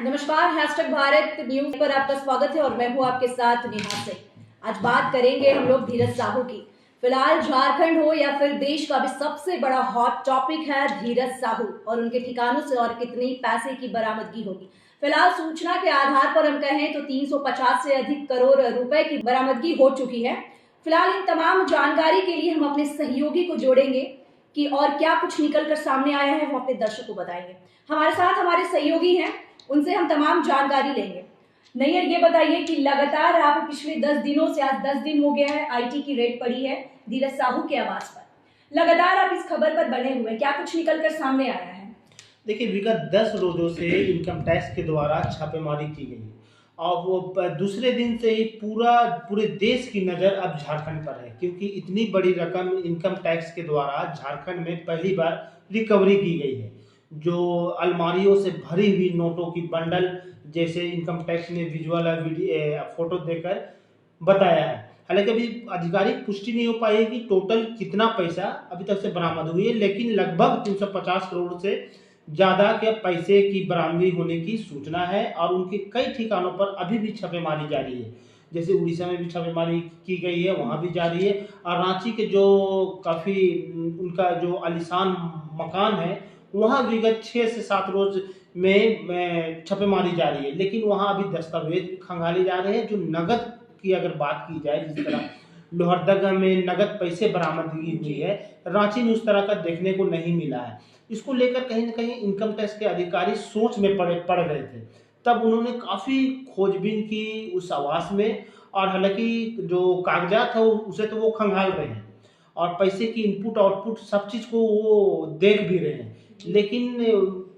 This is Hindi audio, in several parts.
नमस्कार, हैशटैग भारत न्यूज पर आपका स्वागत है और मैं हूं आपके साथ नेहा सिंह। आज बात करेंगे हम लोग धीरज साहू की। फिलहाल झारखंड हो या फिर देश का भी सबसे बड़ा हॉट टॉपिक है धीरज साहू और उनके ठिकानों से और कितनी पैसे की बरामदगी होगी। फिलहाल सूचना के आधार पर हम कहें तो 350 से अधिक करोड़ रुपए की बरामदगी हो चुकी है। फिलहाल इन तमाम जानकारी के लिए हम अपने सहयोगी को जोड़ेंगे कि और क्या कुछ निकल कर सामने आया है वो अपने दर्शकों को बताएंगे। हमारे साथ हमारे सहयोगी हैं, उनसे हम तमाम जानकारी लेंगे। नैयर, ये बताइए कि लगातार आप पिछले 10 दिनों से, आज 10 दिन हो गया है, आईटी की रेड पड़ी है धीरज साहू के आवास पर। लगातार आप इस खबर पर बने हुए, क्या कुछ निकल कर सामने आया है? देखिए, विगत 10 रोजों से इनकम टैक्स के द्वारा छापेमारी की गई और वो दूसरे दिन से ही पूरे देश की नज़र अब झारखंड पर है, क्योंकि इतनी बड़ी रकम इनकम टैक्स के द्वारा झारखंड में पहली बार रिकवरी की गई है। जो अलमारियों से भरी हुई नोटों की बंडल, जैसे इनकम टैक्स ने विजुअल फोटो देकर बताया है। हालांकि अभी आधिकारिक पुष्टि नहीं हो पाई है कि टोटल कितना पैसा अभी तक से बरामद हुई है, लेकिन लगभग 350 करोड़ से ज्यादा के पैसे की बरामदगी होने की सूचना है और उनके कई ठिकानों पर अभी भी छापेमारी जारी है। जैसे उड़ीसा में भी छापेमारी की गई है, वहां भी जारी है, और रांची के जो काफी उनका जो आलीशान मकान है वहां विगत 6 से 7 रोज में छापेमारी जारी है, लेकिन वहां अभी दस्तावेज खंगाले जा रहे हैं। जो नगद की अगर बात की जाए, जिस तरह लोहरदगा में नगद पैसे बरामदगी हुई है, रांची में उस तरह का देखने को नहीं मिला है। इसको लेकर कहीं ना कहीं इनकम टैक्स के अधिकारी सोच में पड़ गए थे। तब उन्होंने काफी खोजबीन की उस आवास में, और हालांकि जो कागजात है उसे तो वो खंगाल रहे हैं और पैसे की इनपुट आउटपुट सब चीज को वो देख भी रहे हैं, लेकिन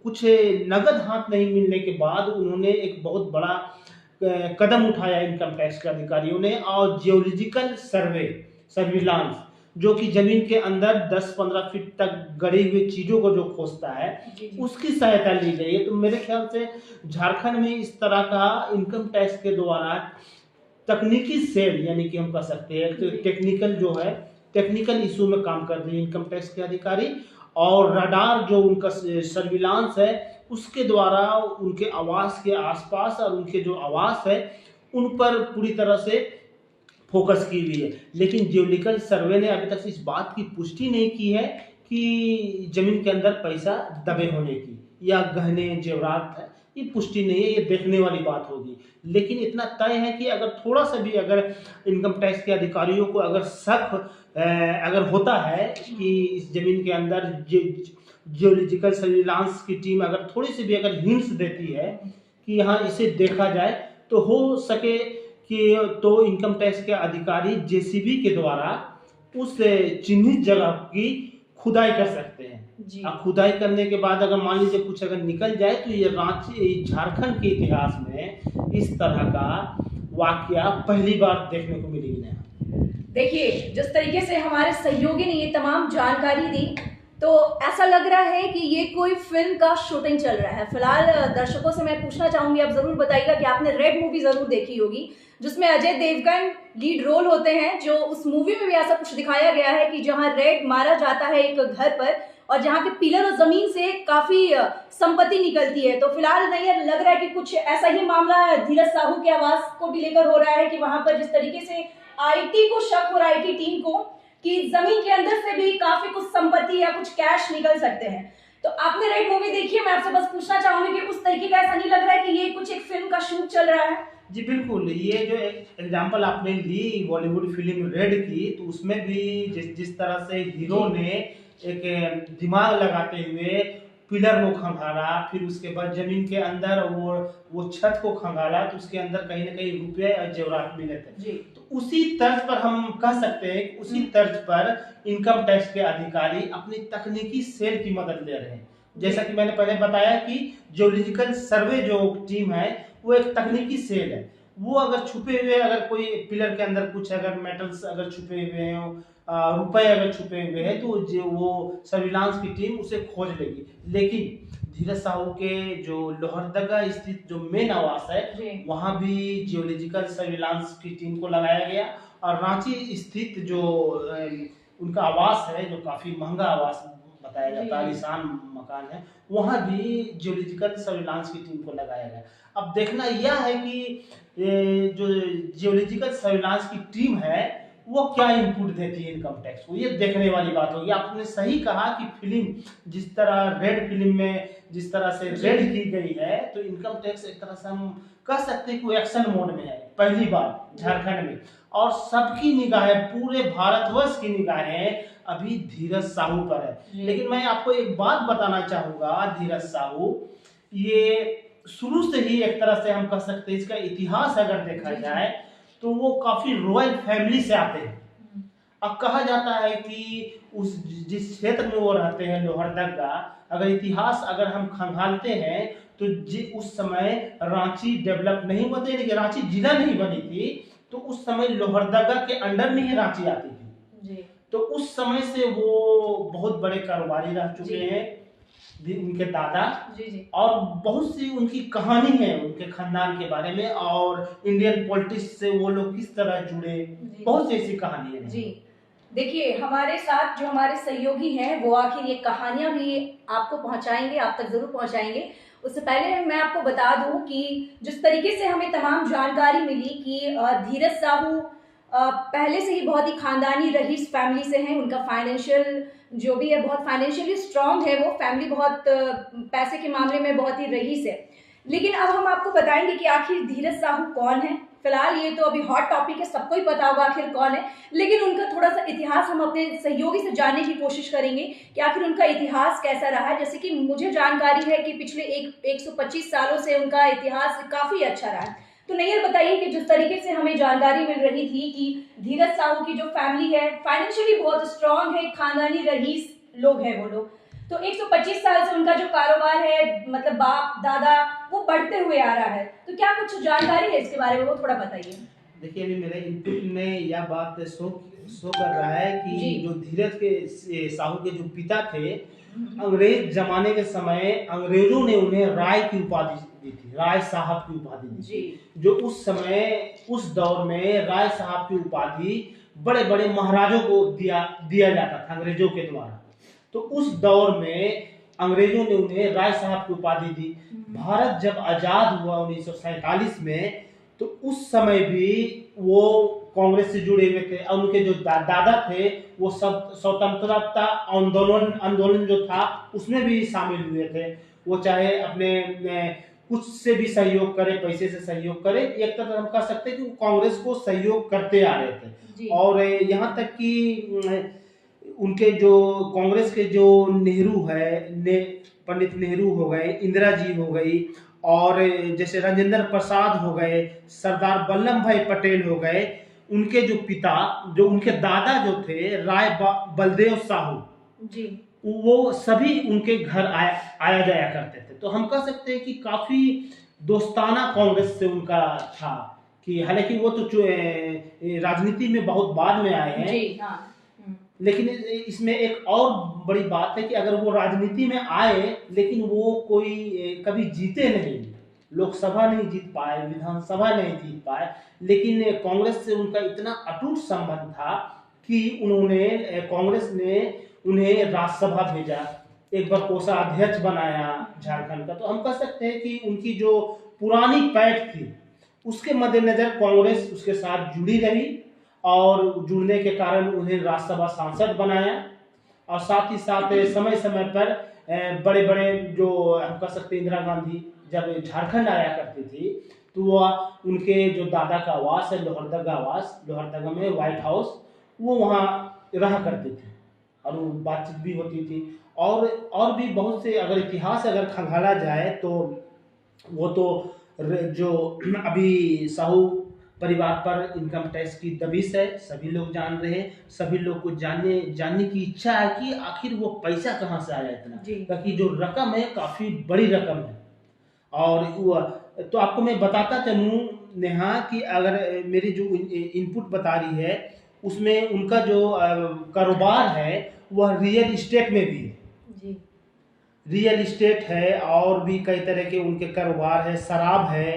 कुछ नगद हाथ नहीं मिलने के बाद उन्होंने एक बहुत बड़ा कदम उठाया इनकम टैक्स के अधिकारियों ने, और जियोलॉजिकल सर्विलांस, जो कि जमीन के अंदर 10-15 फीट तक गड़ी हुई चीजों को जो खोजता है, उसकी सहायता ली गई है। तो मेरे ख्याल से झारखंड में इस तरह का इनकम टैक्स के द्वारा तकनीकी सेल, यानी कि हम कह सकते हैं टेक्निकल जो है, टेक्निकल इशू में काम कर रही है इनकम टैक्स के अधिकारी, और रडार जो उनका सर्विलांस है उसके द्वारा उनके आवास के आसपास और उनके जो आवास है उन पर पूरी तरह से फोकस की हुई है। लेकिन जियोलॉजिकल सर्वे ने अभी तक इस बात की पुष्टि नहीं की है कि जमीन के अंदर पैसा दबे होने की या गहने जेवरात है, ये पुष्टि नहीं है, ये देखने वाली बात होगी। लेकिन इतना तय है कि अगर थोड़ा सा भी अगर इनकम टैक्स के अधिकारियों को अगर शक अगर होता है कि इस जमीन के अंदर जियोलॉजिकल सर्विलांस की टीम अगर थोड़ी सी भी अगर हिंट्स देती है कि यहाँ इसे देखा जाए, तो हो सके कि तो इनकम टैक्स के अधिकारी जेसीबी के द्वारा उस चिन्हित जगह की खुदाई कर सकते हैं। अब खुदाई करने के बाद अगर मान लीजिए कुछ अगर निकल जाए, तो ये रांची झारखंड के इतिहास में इस तरह का वाकया पहली बार देखने को मिली है। देखिए, जिस तरीके से हमारे सहयोगी ने ये तमाम जानकारी दी, तो ऐसा लग रहा है कि ये कोई फिल्म का शूटिंग चल रहा है। फिलहाल दर्शकों से मैं पूछना चाहूंगी, आप जरूर बताइएगा कि आपने रेड मूवी जरूर देखी होगी, जिसमें अजय देवगन लीड रोल होते हैं। जो उस मूवी में भी ऐसा कुछ दिखाया गया है कि जहां रेड मारा जाता है एक घर पर, और जहां के पिलर और जमीन से काफी संपत्ति निकलती है। तो फिलहाल नहीं लग रहा है कि कुछ ऐसा ही मामला धीरज साहू के आवास को भी लेकर हो रहा है कि वहां पर जिस तरीके से आईटी को शक हो रहा है, आईटी टीम को, कि जमीन के अंदर से भी काफी कुछ संपत्ति या कुछ कैश निकल सकते हैं। तो आपने रेड मूवी देखी है, मैं आपसे बस पूछना चाहूंगी कि उस तरीके का ऐसा नहीं लग रहा है कि ये कुछ एक फिल्म का शूट चल रहा है? जी बिल्कुल, ये जो एग्जांपल आपने ली बॉलीवुड फिल्म रेड की, तो उसमें भी जिस तरह से हीरो ने एक दिमाग लगाते हुए पिलर को खंगाला, फिर उसके बाद जमीन के अंदर वो छत को खंगाला, तो उसके अंदर कहीं ना कहीं रुपये और जेवरात मिले थे। तो उसी तर्ज पर हम कह सकते हैं कि उसी तर्ज पर इनकम टैक्स के अधिकारी अपनी तकनीकी सेल की मदद ले रहे हैं। जैसा कि मैंने पहले बताया कि जियोलॉजिकल सर्वे जो टीम है वो एक तकनीकी सेल है। वो अगर छुपे हुए, अगर कोई पिलर के अंदर कुछ अगर मेटल्स अगर छुपे हुए हैं, रुपए अगर छुपे हुए हैं, तो वो सर्विलांस की टीम उसे खोज लेगी। लेकिन धीरज साहू के जो लोहरदगा स्थित जो मेन आवास है, वहां भी जियोलॉजिकल सर्विलांस की टीम को लगाया गया, और रांची स्थित जो उनका आवास है, जो काफी महंगा आवास बताया जाता है, आलीशान मकान है, वहाँ भी जियोलॉजिकल सर्विलांस की टीम को लगाया गया। अब देखना यह है कि जो जियोलॉजिकल सर्विलांस की टीम है वो क्या इनपुट देती है इनकम टैक्स को, ये देखने वाली बात होगी। आपने सही कहा कि फिल्म जिस तरह रेड फिल्म में जिस तरह से रेड की गई है, तो इनकम टैक्स एक तरह से हम कह सकते हैं कि एक्शन मोड में है पहली बार झारखंड में, और सबकी निगाहें, पूरे भारतवर्ष की निगाहें अभी धीरज साहू पर है। लेकिन मैं आपको एक बात बताना चाहूंगा, धीरज साहू ये शुरू से ही एक तरह से हम कह सकते हैं, इसका इतिहास अगर देखा जाए तो वो काफी रॉयल फैमिली से आते हैं। अब कहा जाता है कि उस जिस क्षेत्र में वो रहते हैं लोहरदगा, अगर इतिहास अगर हम खंगालते हैं तो उस समय रांची डेवलप नहीं हुआ था, यानी कि रांची जिला नहीं बनी थी, तो उस समय लोहरदगा के अंडर में ही रांची आती थी जी। तो उस समय से वो बहुत बड़े कारोबारी रह चुके हैं, उनके दादा जी। और बहुत सी उनकी कहानी है उनके खानदान के बारे में, और इंडियन पॉलिटिक्स से वो लोग किस तरह जुड़े, बहुत सी ऐसी कहानी है जी। देखिए, हमारे साथ जो हमारे सहयोगी हैं वो आखिर ये कहानियां भी आपको पहुंचाएंगे, आप तक जरूर पहुंचाएंगे। उससे पहले मैं आपको बता दूं कि जिस तरीके से हमें तमाम जानकारी मिली कि धीरज साहू पहले से ही बहुत ही खानदानी रईस फैमिली से हैं, उनका फाइनेंशियल जो भी है बहुत फाइनेंशियली स्ट्रांग है, वो फैमिली बहुत पैसे के मामले में बहुत ही रईस है। लेकिन अब हम आपको बताएंगे कि आखिर धीरज साहू कौन है। फिलहाल ये तो अभी हॉट टॉपिक है, सबको ही पता होगा आखिर कौन है, लेकिन उनका थोड़ा सा इतिहास हम अपने सहयोगी से जानने की कोशिश करेंगे कि आखिर उनका इतिहास कैसा रहा है। जैसे कि मुझे जानकारी है कि पिछले 125 सालों से उनका इतिहास काफी अच्छा रहा है। तो नैयर बताइए कि जिस तरीके से हमें जानकारी मिल रही थी कि धीरज साहू की जो फैमिली है फाइनेंशियली बहुत स्ट्रांग है, खानदानी रईस लोग हैं वो लोग, तो 125 साल से उनका जो कारोबार है, मतलब बाप दादा, वो बढ़ते हुए आ रहा है। तो क्या कुछ जानकारी है इसके बारे में, वो थोड़ा बताइए। देखिए, अभी मेरे इनपुट में यह बात शो कर रहा है कि जो धीरज के साहू के जो पिता थे, अंग्रेज जमाने के समय अंग्रेजों ने उन्हें राय की उपाधि दी थी, राय साहब की उपाधि दी थी। जो उस समय उस दौर में राय साहब की उपाधि बड़े बड़े महाराजों को दिया जाता था अंग्रेजों के द्वारा। तो उस दौर में अंग्रेजों ने उन्हें राय साहब की उपाधि दी। भारत जब आजाद हुआ 1947 में, तो उस समय भी वो कांग्रेस से जुड़े हुए थे, और उनके जो दादा थे वो स्वतंत्रता आंदोलन जो था उसमें भी शामिल हुए थे। वो चाहे अपने कुछ से भी सहयोग करे, पैसे से सहयोग करे, एक तरह हम कह सकते हैं कि वो कांग्रेस को सहयोग करते आ रहे थे। और यहाँ तक कि उनके जो कांग्रेस के जो नेहरू है, पंडित नेहरू हो गए, इंदिरा जी हो गई, और जैसे राजेंद्र प्रसाद हो गए, सरदार वल्लभ भाई पटेल हो गए, उनके जो पिता, जो उनके दादा जो थे राय बलदेव साहू जी, वो सभी उनके घर आया जाया करते थे। तो हम कह सकते हैं कि काफी दोस्ताना कांग्रेस से उनका था, कि हालांकि वो तो राजनीति में बहुत बाद में आए हैं जी, हाँ। लेकिन इसमें एक और बड़ी बात है कि अगर वो राजनीति में आए, लेकिन वो कोई कभी जीते नहीं, लोकसभा नहीं जीत पाए, विधानसभा नहीं जीत पाए, लेकिन कांग्रेस से उनका इतना अटूट संबंध था कि कांग्रेस ने उन्हें राज्यसभा भेजा, एक बार कोषाध्यक्ष बनाया झारखंड का। तो हम कह सकते हैं कि उनकी जो पुरानी पैठ थी उसके मद्देनजर कांग्रेस उसके साथ जुड़ी रही, और जुड़ने के कारण उन्हें राज्यसभा सांसद बनाया। और साथ ही साथ समय समय पर बड़े बड़े जो हम कह सकते हैं, इंदिरा गांधी जब झारखंड आया करती थी, तो वह उनके जो दादा का आवास है लोहरदगा में व्हाइट हाउस, वो वहाँ रहा करते थे और वो बातचीत भी होती थी। और भी बहुत से अगर इतिहास अगर खंगाला जाए तो वो तो जो अभी साहू परिवार पर इनकम टैक्स की दबिश है, सभी लोग जान रहे हैं, सभी लोग को जानने की इच्छा है कि आखिर वो पैसा कहाँ से आया इतना, क्योंकि जो रकम है काफी बड़ी रकम है। और तो आपको मैं बताता चलूं नेहा कि अगर मेरी जो इनपुट बता रही है उसमें उनका जो कारोबार है वह रियल इस्टेट में भी है, रियल इस्टेट है, और भी कई तरह के उनके कारोबार है, शराब है,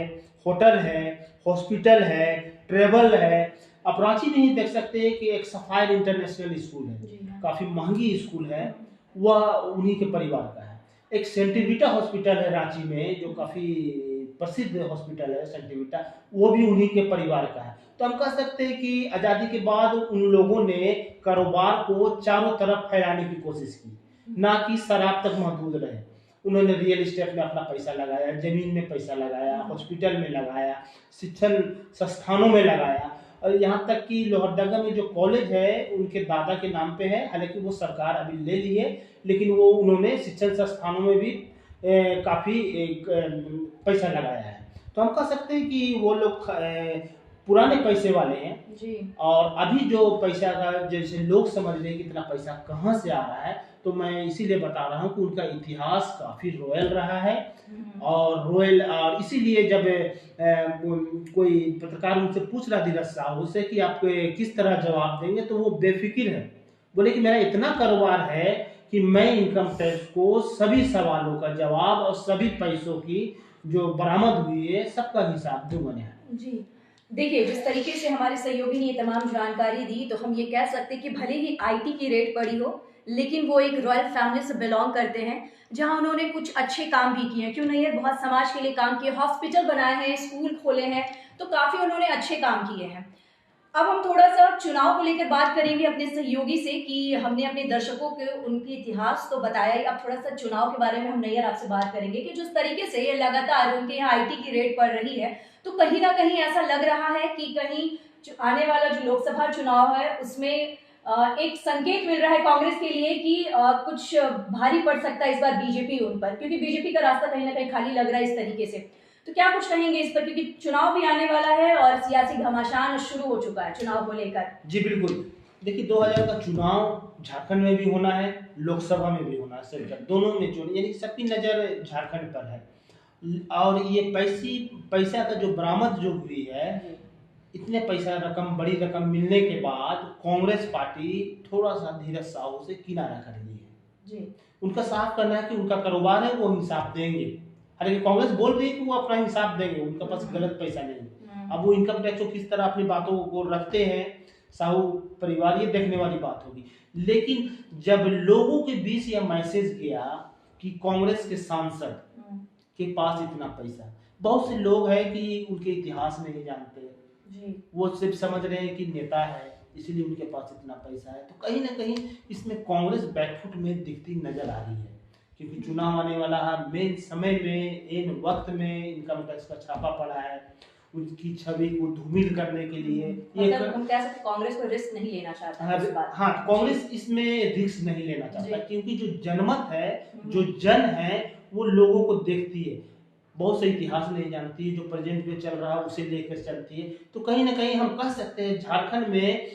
होटल है, हॉस्पिटल है, ट्रेवल है। आप रांची में ही देख सकते हैं कि एक सफायर इंटरनेशनल स्कूल है, काफी महंगी स्कूल है, वह उन्हीं के परिवार का है। एक सेंटिविटा हॉस्पिटल है रांची में, जो काफ़ी प्रसिद्ध हॉस्पिटल है सेंटिविटा, वो भी उन्हीं के परिवार का है। तो हम कह सकते हैं कि आज़ादी के बाद उन लोगों ने कारोबार को चारों तरफ फैलाने की कोशिश की, ना कि शराब तक महदूद रहे। उन्होंने रियल एस्टेट में अपना पैसा लगाया, जमीन में पैसा लगाया, हॉस्पिटल में लगाया, शिक्षण संस्थानों में लगाया, और यहाँ तक कि लोहरदगा में जो कॉलेज है उनके दादा के नाम पे है। हालांकि वो सरकार अभी ले ली है, लेकिन वो उन्होंने शिक्षण संस्थानों में भी काफ़ी पैसा लगाया है। तो हम कह सकते हैं कि वो लोग पुराने पैसे वाले हैं जी। और अभी जो पैसा का जैसे लोग समझ रहे हैं कि इतना पैसा कहाँ से आ रहा है, तो मैं इसीलिए बता रहा हूँ कि उनका इतिहास काफ़ी रॉयल रहा है। और रॉयल, और इसीलिए जब कोई पत्रकार उनसे पूछ रहा धीरज साहू से कि आप किस तरह जवाब देंगे, तो वो बेफिक्र है, बोले कि मेरा इतना कारोबार है कि मैं इनकम टैक्स को सभी सवालों का जवाब और सभी पैसों की जो बरामद हुई है सबका हिसाब दूंगा। जी, देखिए जिस तरीके से हमारे सहयोगी ने ये तमाम जानकारी दी, तो हम ये कह सकते हैं कि भले ही आईटी की रेट पड़ी हो, लेकिन वो एक रॉयल फैमिली से बिलोंग करते हैं, जहां उन्होंने कुछ अच्छे काम भी किए हैं। क्यों नहीं है, बहुत समाज के लिए काम किए, हॉस्पिटल बनाए हैं, स्कूल खोले हैं, तो काफी उन्होंने अच्छे काम किए हैं। अब हम थोड़ा सा चुनाव को लेकर बात करेंगे अपने सहयोगी से कि हमने अपने दर्शकों को उनके इतिहास तो बताया ही, अब थोड़ा सा चुनाव के बारे में हम नैयर आपसे बात करेंगे कि जिस तरीके से ये लगातार उनके यहाँ आईटी की रेट बढ़ रही है, तो कहीं ना कहीं ऐसा लग रहा है कि कहीं आने वाला जो लोकसभा चुनाव है उसमें एक संकेत मिल रहा है कांग्रेस के लिए कि कुछ भारी पड़ सकता है इस बार बीजेपी उन पर, क्योंकि बीजेपी का रास्ता कहीं ना कहीं खाली लग रहा है इस तरीके से। तो क्या कुछ कहेंगे इस पर, क्योंकि चुनाव भी आने वाला है और सियासी घमासान शुरू हो चुका है चुनाव को लेकर। जी बिल्कुल, देखिए 2000 का चुनाव झारखंड में भी होना है, लोकसभा में भी होना है, सेंटर दोनों में चुनाव, यानी सबकी नज़र झारखंड पर है। और ये पैसा का जो बरामद जो हुई है, इतने पैसा रकम, बड़ी रकम मिलने के बाद कांग्रेस पार्टी थोड़ा सा धीरज साहू से किनारा कर रही है जी। उनका साफ करना है कि उनका कारोबार है, वो हिसाब देंगे। हालांकि कांग्रेस बोल रही है कि वो अपना हिसाब देंगे, उनके पास गलत पैसा नहीं। अब वो इनकम टैक्स को किस तरह अपनी बातों को रखते हैं साहू परिवार, ये देखने वाली बात होगी। लेकिन जब लोगों के बीच यह मैसेज गया कि कांग्रेस के सांसद के पास इतना पैसा, बहुत से लोग हैं कि उनके इतिहास नहीं जानते जी, वो सिर्फ समझ रहे हैं कि नेता है इसीलिए उनके पास इतना पैसा है। तो कहीं ना कहीं इसमें कांग्रेस बैकफुट में दिखती नजर आ रही है, क्योंकि चुनाव आने वाला है, मेन समय में, इन वक्त में इनकम टैक्स का छापा पड़ा है उनकी छवि को धूमिल करने के लिए। मतलब हम कह सकते कांग्रेस को रिस्क नहीं लेना चाहता है। हाँ, कांग्रेस इसमें रिस्क नहीं लेना चाहता, क्योंकि जो जनमत है, जो जन है, वो लोगों को देखती है, बहुत से इतिहास नहीं जानती, जो प्रेजेंट में चल रहा है उसे लेकर चलती है। तो कहीं ना कहीं हम कह सकते हैं झारखंड में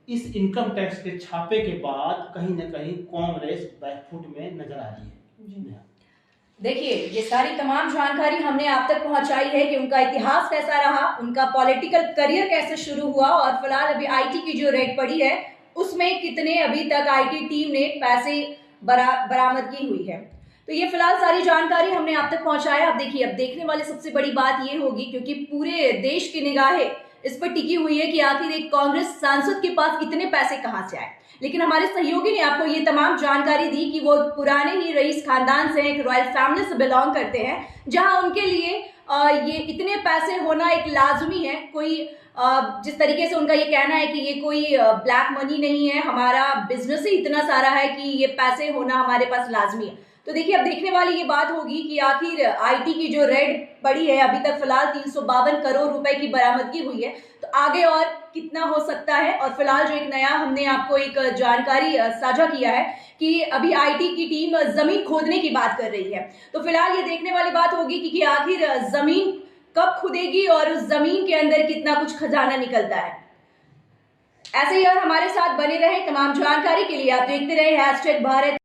इस इनकम टैक्स के छापे के बाद कहीं ना कहीं कांग्रेस बैकफुट में नजर आ रही है। देखिए ये सारी तमाम जानकारी हमने आप तक पहुंचाई है कि उनका इतिहास कैसा रहा, उनका पॉलिटिकल करियर कैसे शुरू हुआ, और फिलहाल अभी आईटी की जो रेट पड़ी है उसमें कितने अभी तक आईटी टीम ने पैसे बरामदगी हुई है। तो ये फिलहाल सारी जानकारी हमने आप तक पहुंचाया। अब देखिए, अब देखने वाली सबसे बड़ी बात ये होगी, क्योंकि पूरे देश की निगाहें इस पर टिकी हुई है कि आखिर एक कांग्रेस सांसद के पास इतने पैसे कहां से आए। लेकिन हमारे सहयोगी ने आपको ये तमाम जानकारी दी कि वो पुराने ही रईस खानदान से, एक रॉयल फैमिली से बिलोंग करते हैं, जहां उनके लिए ये इतने पैसे होना एक लाजमी है। कोई जिस तरीके से उनका ये कहना है कि ये कोई ब्लैक मनी नहीं है, हमारा बिजनेस ही इतना सारा है कि ये पैसे होना हमारे पास लाजमी है। तो देखिए, अब देखने वाली ये बात होगी कि आखिर आईटी की जो रेड पड़ी है, अभी तक फिलहाल 352 करोड़ रुपए की बरामदगी हुई है, तो आगे और कितना हो सकता है। और फिलहाल जो एक नया हमने आपको एक जानकारी साझा किया है कि अभी आईटी की टीम जमीन खोदने की बात कर रही है। तो फिलहाल ये देखने वाली बात होगी कि आखिर जमीन कब खुदेगी और उस जमीन के अंदर कितना कुछ खजाना निकलता है। ऐसे ही और हमारे साथ बने रहे तमाम जानकारी के लिए आप देखते रहे #भारत।